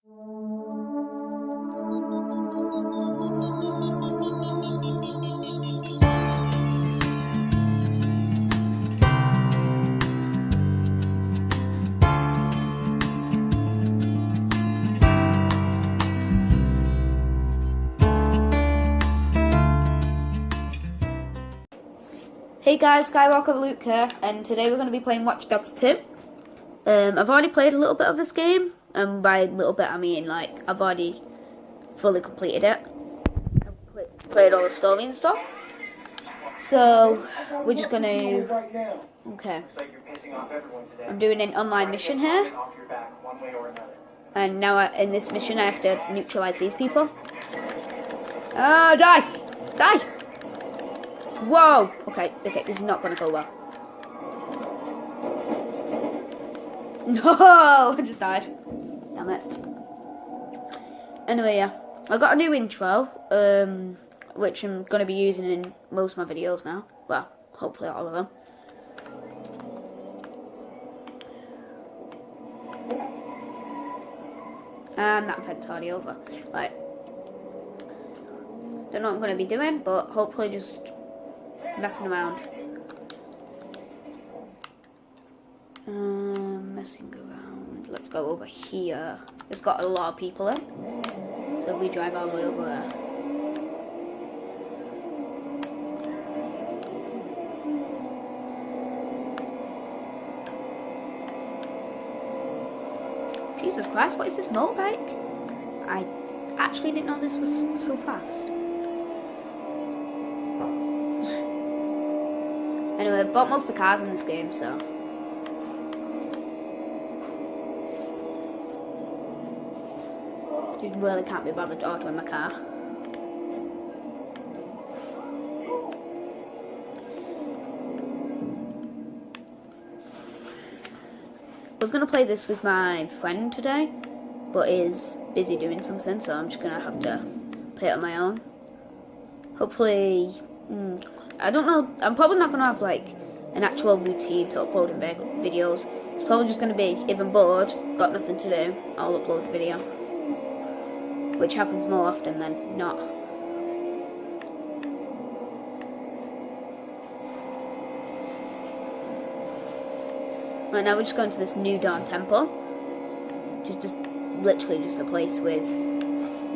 Hey guys, Skywalker Luke here, and today we're going to be playing Watch Dogs 2. I've already played a little bit of this game, and by a little bit I mean like I've already fully completed it. I've played all the story and stuff. So we're just going to... Okay. I'm doing an online mission here. And now in this mission I have to neutralize these people. Ah, die! Die! Whoa! Okay, this is not gonna go well. No! I just died. Damn it. Anyway, yeah. I got a new intro, which I'm gonna be using in most of my videos now. Well, hopefully all of them. And that event's already over. Right. Don't know what I'm gonna be doing, but hopefully just messing around. Messing around. Let's go over here. It's got a lot of people in. So if we drive all the way over there. Jesus Christ, what is this motorbike? I actually didn't know this was so fast. Anyway, I've bought most of the cars in this game, so... Just really can't be bothered ordering my car. I was going to play this with my friend today, but he's busy doing something, so I'm just going to have to play it on my own. Hopefully... I don't know, I'm probably not going to have like an actual routine to uploading videos. It's probably just going to be, if I'm bored, got nothing to do, I'll upload a video. Which happens more often than not. Right now we're just going to this New Dawn Temple. Just literally just a place with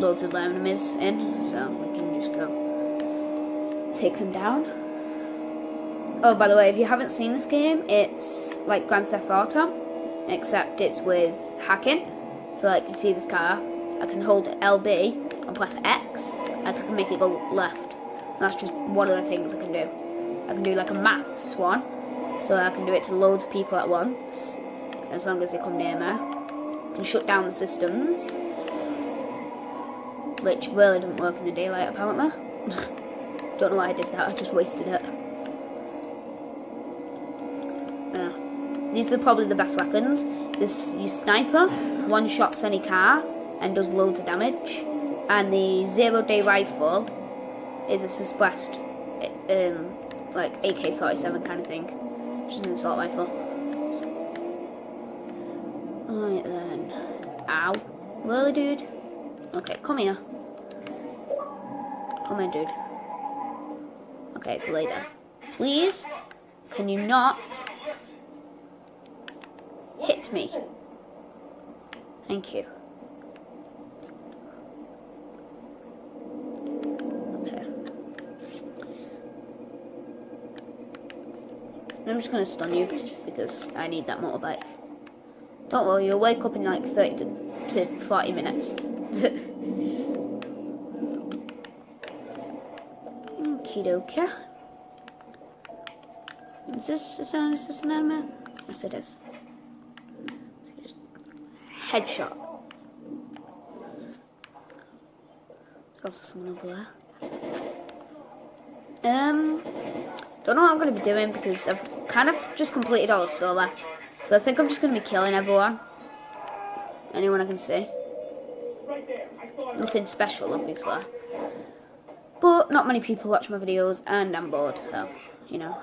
loads of enemies in, so we can just go take them down. Oh, by the way, if you haven't seen this game, it's like Grand Theft Auto, except it's with hacking. So like, you see this car, I can hold LB and press X, and I can make it go left. And that's just one of the things I can do. I can do like a maths one, so I can do it to loads of people at once, as long as they come near me. I can shut down the systems, which really didn't work in the daylight apparently. Don't know why I did that, I just wasted it. These are probably the best weapons. This sniper one-shots any car and does loads of damage. And the zero-day rifle is a suppressed, like AK-47 kind of thing. Which is an assault rifle. Right then. Ow. Really, dude? Okay, come here. Come here, dude. Okay, it's later. Please, can you not hit me? Thank you. Okay. I'm just going to stun you because I need that motorbike. Don't worry, you'll wake up in like 30 to 40 minutes. Okie dokie. Is this an enemy? Yes, it is. So just headshot. There's also someone over there. Don't know what I'm going to be doing because I've kind of just completed all the story. So I think I'm just going to be killing everyone. Anyone I can see. Nothing special, obviously. But not many people watch my videos and I'm bored, so, you know.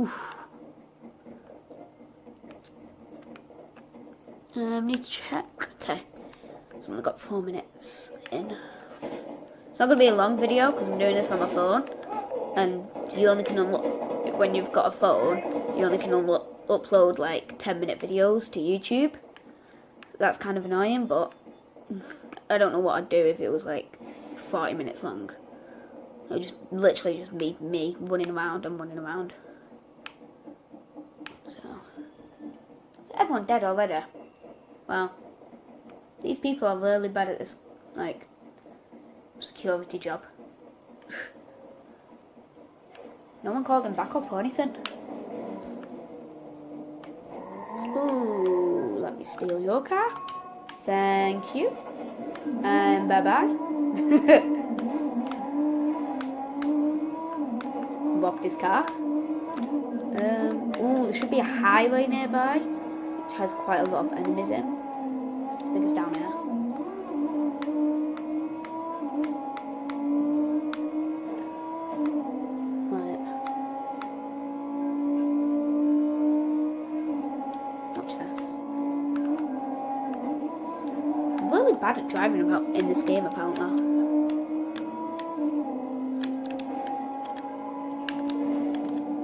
Oof. Need to check. Okay, so I've only got 4 minutes in. It's not going to be a long video because I'm doing this on my phone, and you only can when you've got a phone, you only can upload like 10-minute videos to YouTube. So that's kind of annoying, but I don't know what I'd do if it was like 40 minutes long. It would just literally just be me running around and running around. So, is everyone dead already? Well, these people are really bad at this, like, security job. No one called them back up or anything. Ooh, let me steal your car. Thank you. And bye-bye. Robbed his car. Ooh, there should be a highway nearby, which has quite a lot of enemies in. I think it's down here. Right. Watch this. I'm really bad at driving about in this game, apparently.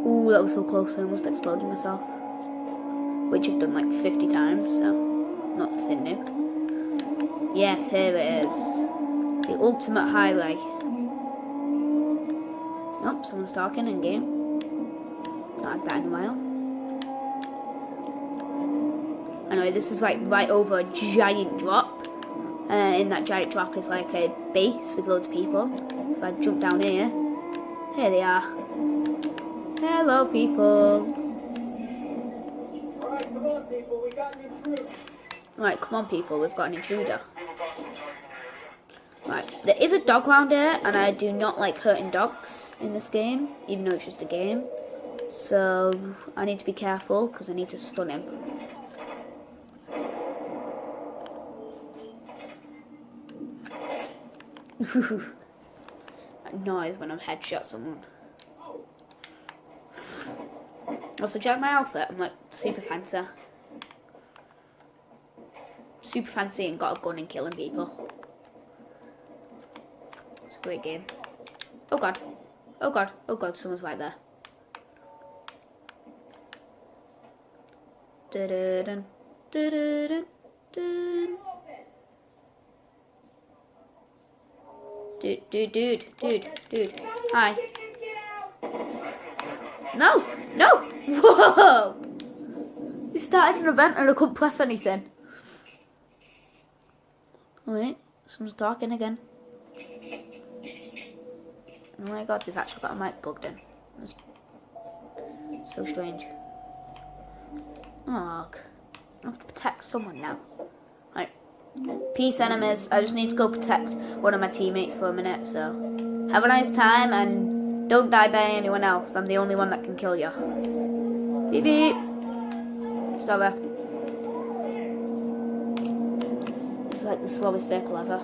Ooh, that was so close, I almost exploded myself. Which I've done like 50 times, so nothing new. Yes, here it is. The ultimate highway. Oh, someone's talking in game. Not had that in a while. Anyway, this is like right over a giant drop. In that giant drop is like a base with loads of people. So if I jump down here, here they are. Hello, people. Alright, come on, people. We got an intruder. Right, come on, people. We've got an intruder. Right, there is a dog around here, and I do not like hurting dogs in this game, even though it's just a game. So, I need to be careful, because I need to stun him. That noise when I'm headshot someone. Also, check my outfit. I'm like super fancy. Super fancy and got a gun and killing people. It's a great game. Oh god. Oh god. Oh god, someone's right there. Dun-dun-dun. Dun-dun-dun. Dun. Dude. Hi. No! No! Whoa! He started an event and I couldn't press anything. Wait, someone's talking again. Oh my god, they've actually got a mic plugged in. That's so strange. Oh, I have to protect someone now. Right. Peace, enemies. I just need to go protect one of my teammates for a minute, so have a nice time and don't die by anyone else. I'm the only one that can kill you. Beep beep. Sorry. It's like the slowest vehicle ever.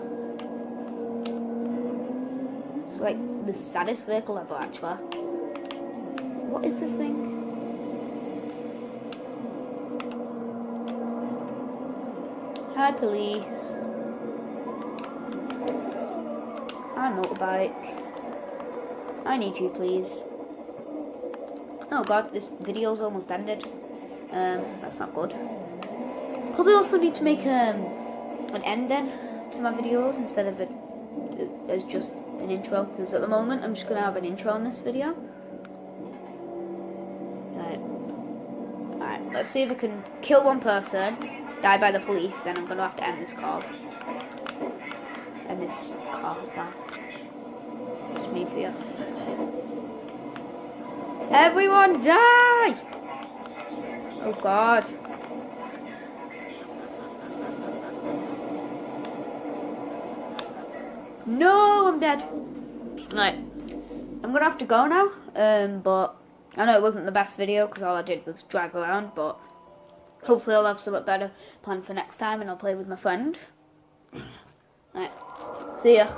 It's like the saddest vehicle ever, actually. What is this thing? Hi, police. Hi, motorbike. I need you, please. Oh god, this video's almost ended. That's not good. Probably also need to make an ending to my videos instead of it as just an intro, because at the moment I'm just going to have an intro on this video. Alright, let's see if I can kill one person, die by the police, then I'm going to have to end this call. End this call back. It's me for you. Everyone die! Oh god. No, I'm dead. Right, I'm gonna have to go now. But I know it wasn't the best video because all I did was drive around. But hopefully I'll have something better planned for next time, and I'll play with my friend. Right, see ya.